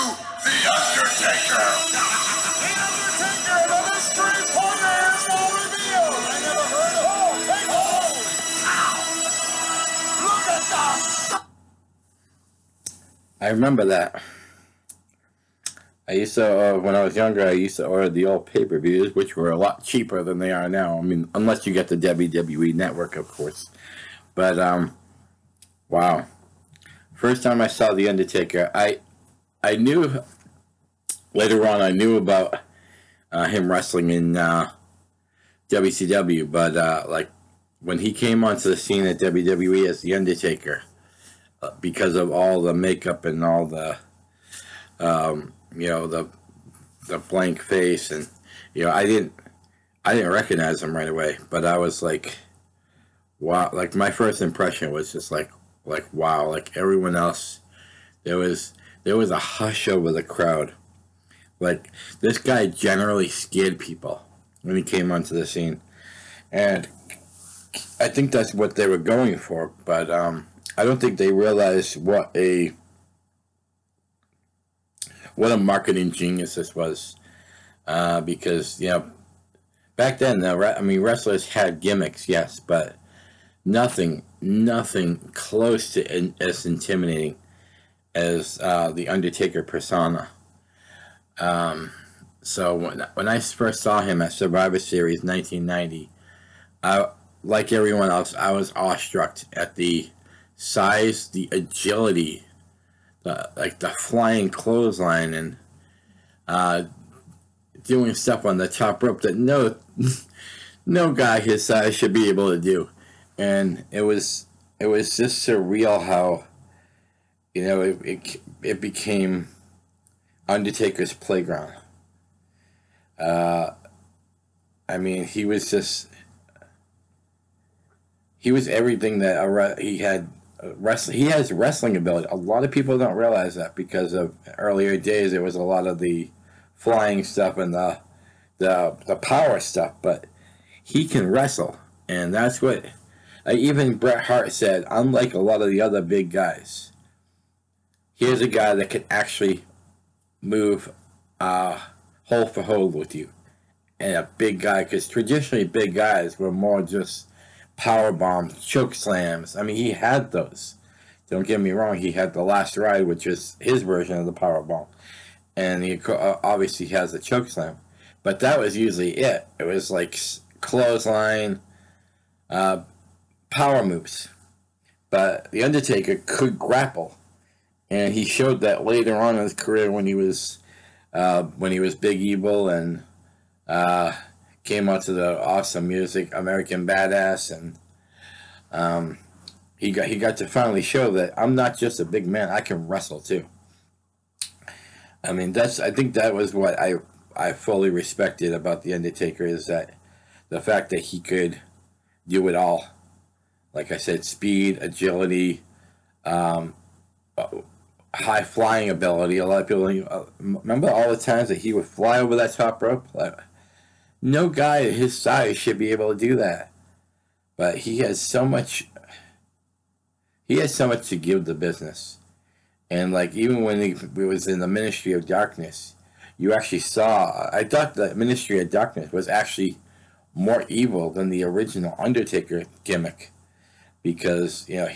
The Undertaker! The Undertaker and the mystery partners will reveal! I never heard of all! Take hold! Ow! Look at that! I remember that. I used to, when I was younger, I used to order the old pay-per-views, which were a lot cheaper than they are now. I mean, unless you get the WWE Network, of course. But, wow. First time I saw The Undertaker, I knew, later on, I knew about him wrestling in WCW, but, like, when he came onto the scene at WWE as The Undertaker, because of all the makeup and all the, you know, the blank face, and you know, I didn't recognize him right away, but I was like, wow, like my first impression was just like wow, like everyone else, there was a hush over the crowd. Like this guy generally scared people when he came onto the scene, and I think that's what they were going for, but I don't think they realized what a marketing genius this was, because you know back then I mean wrestlers had gimmicks, yes, but nothing close to as intimidating as the Undertaker persona. So when I first saw him at Survivor Series 1990, like everyone else, I was awestruck at the size, the agility, the flying clothesline, and doing stuff on the top rope that no guy his size should be able to do. And it was just surreal how, you know, it became Undertaker's playground. I mean, he was everything that he had. He has wrestling ability. A lot of people don't realize that because of earlier days. There was a lot of the flying stuff and the power stuff, but he can wrestle, and that's what even Bret Hart said. Unlike a lot of the other big guys, here's a guy that can actually move hold for hold with you, and a big guy, because traditionally big guys were more just power bombs, choke slams. I mean, he had those. Don't get me wrong. He had the Last Ride, which is his version of the power bomb, and he obviously has the choke slam. But that was usually it. It was like clothesline, power moves. But the Undertaker could grapple, and he showed that later on in his career when he was Big Evil and came out to the awesome music American Badass, and he got to finally show that I'm not just a big man, I can wrestle too. I mean, I think that was what I fully respected about the Undertaker, is that the fact that he could do it all. Like I said, speed, agility, high flying ability. A lot of people remember all the times that he would fly over that top rope. Like, no guy his size should be able to do that, but he has so much. He has so much to give the business, and like even when he was in the Ministry of Darkness, you actually saw. I thought the Ministry of Darkness was actually more evil than the original Undertaker gimmick, because you know,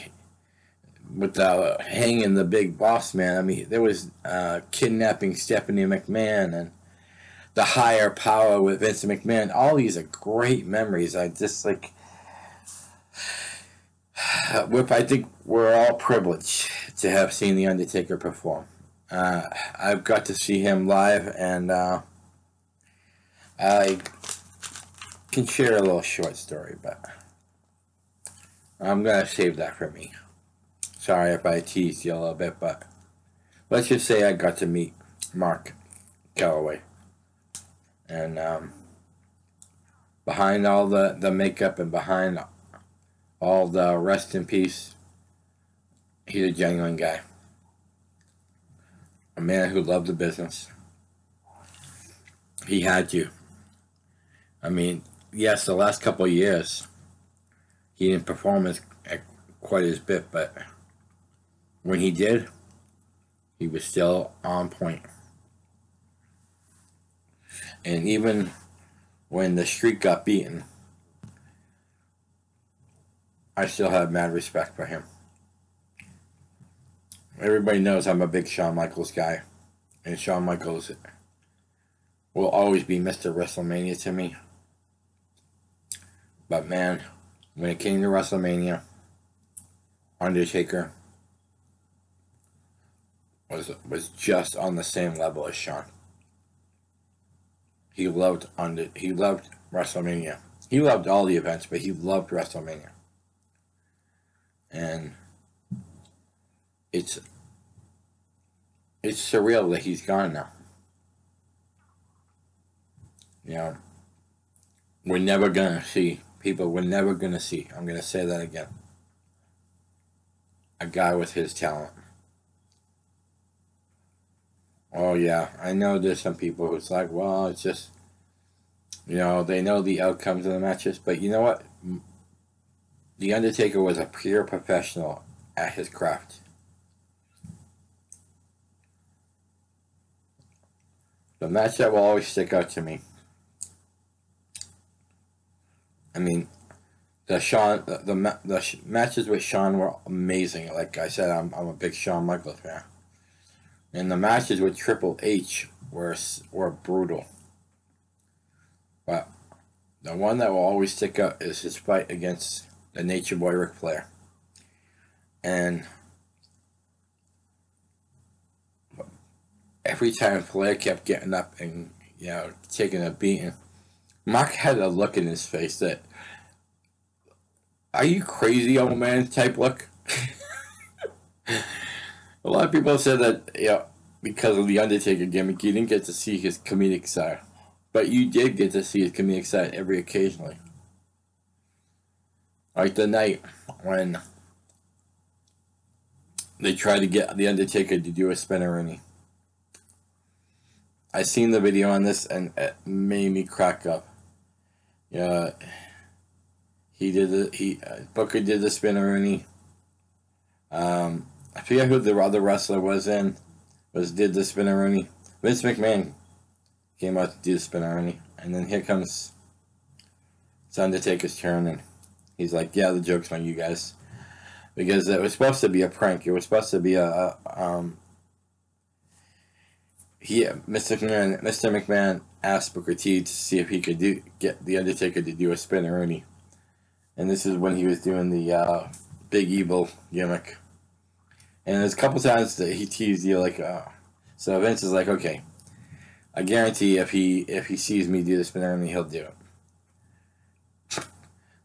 with the hanging the big boss man. I mean, there was kidnapping Stephanie McMahon and the higher power with Vince McMahon. All these are great memories. I just like. I think we're all privileged to have seen The Undertaker perform. I've got to see him live, and I can share a little short story, but I'm going to save that for me. Sorry if I teased you a little bit, but let's just say I got to meet Mark Calloway. And behind all the makeup and behind all the rest in peace, he's a genuine guy. A man who loved the business. He had you. I mean, yes, the last couple of years, he didn't perform quite as bit, but when he did, He was still on point. And even when the streak got beaten, I still have mad respect for him. Everybody knows I'm a big Shawn Michaels guy. And Shawn Michaels will always be Mr. WrestleMania to me. But man, when it came to WrestleMania, Undertaker was just on the same level as Shawn. He loved WrestleMania. He loved all the events, but he loved WrestleMania. And it's surreal that he's gone now. You know, we're never gonna see people. We're never gonna see. I'm gonna say that again. A guy with his talent. Oh yeah, I know there's some people who's like, well, it's just, they know the outcomes of the matches, but you know what? The Undertaker was a pure professional at his craft. The match that will always stick out to me. I mean, the matches with Shawn were amazing. Like I said, I'm a big Shawn Michaels fan. And the matches with Triple H were brutal. But the one that will always stick out is his fight against the Nature Boy Ric Flair. And every time Flair kept getting up and taking a beating, Mark had a look in his face that, "Are you crazy, old man?" type look. A lot of people said that because of the Undertaker gimmick, you didn't get to see his comedic side, but you did get to see his comedic side every occasionally. Like the night when they tried to get the Undertaker to do a spinneroonie. I seen the video on this and it made me crack up. Yeah, Booker did the spinneroonie. I forget who the other wrestler did the spinneroonie. Vince McMahon came out to do the spinneroonie, and then here comes it's Undertaker's turn, and he's like, "Yeah, the joke's on you guys," because it was supposed to be a prank. It was supposed to be Mr. McMahon asked Booker T to see if he could get the Undertaker to do a spinneroonie, and this is when he was doing the Big Evil gimmick. And there's a couple times that he teased you so Vince is like, "Okay, I guarantee if he sees me do the spinneroonie, he'll do it."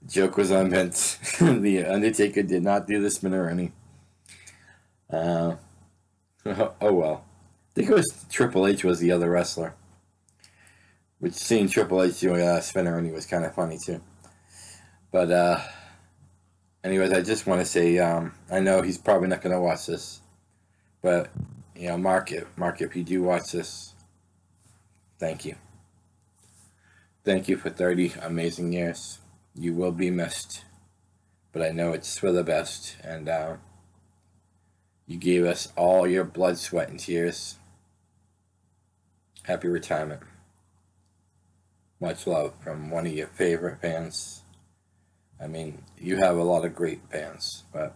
The joke was on Vince. The Undertaker did not do the spinneroonie. Oh well. I think it was Triple H was the other wrestler. Which seeing Triple H doing a spinneroonie was kind of funny too. But anyways, I just want to say, I know he's probably not going to watch this, but Mark, if you do watch this, thank you. Thank you for 30 amazing years. You will be missed, but I know it's for the best, and you gave us all your blood, sweat, and tears. Happy retirement. Much love from one of your favorite fans. I mean, you have a lot of great fans, but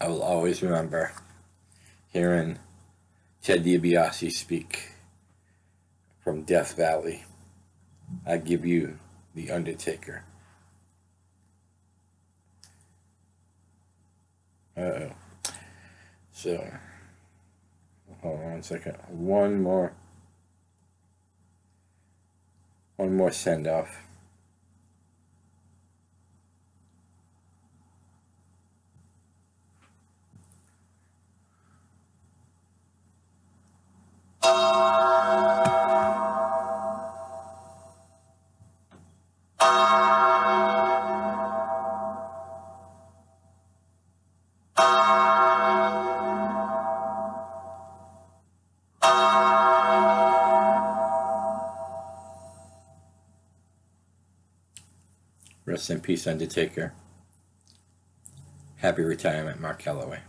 I will always remember hearing Ted DiBiase speak from Death Valley. I give you the Undertaker. Uh-oh. So, hold on 1 second. One more send-off. Rest in peace, Undertaker. Happy retirement, Mark Calloway.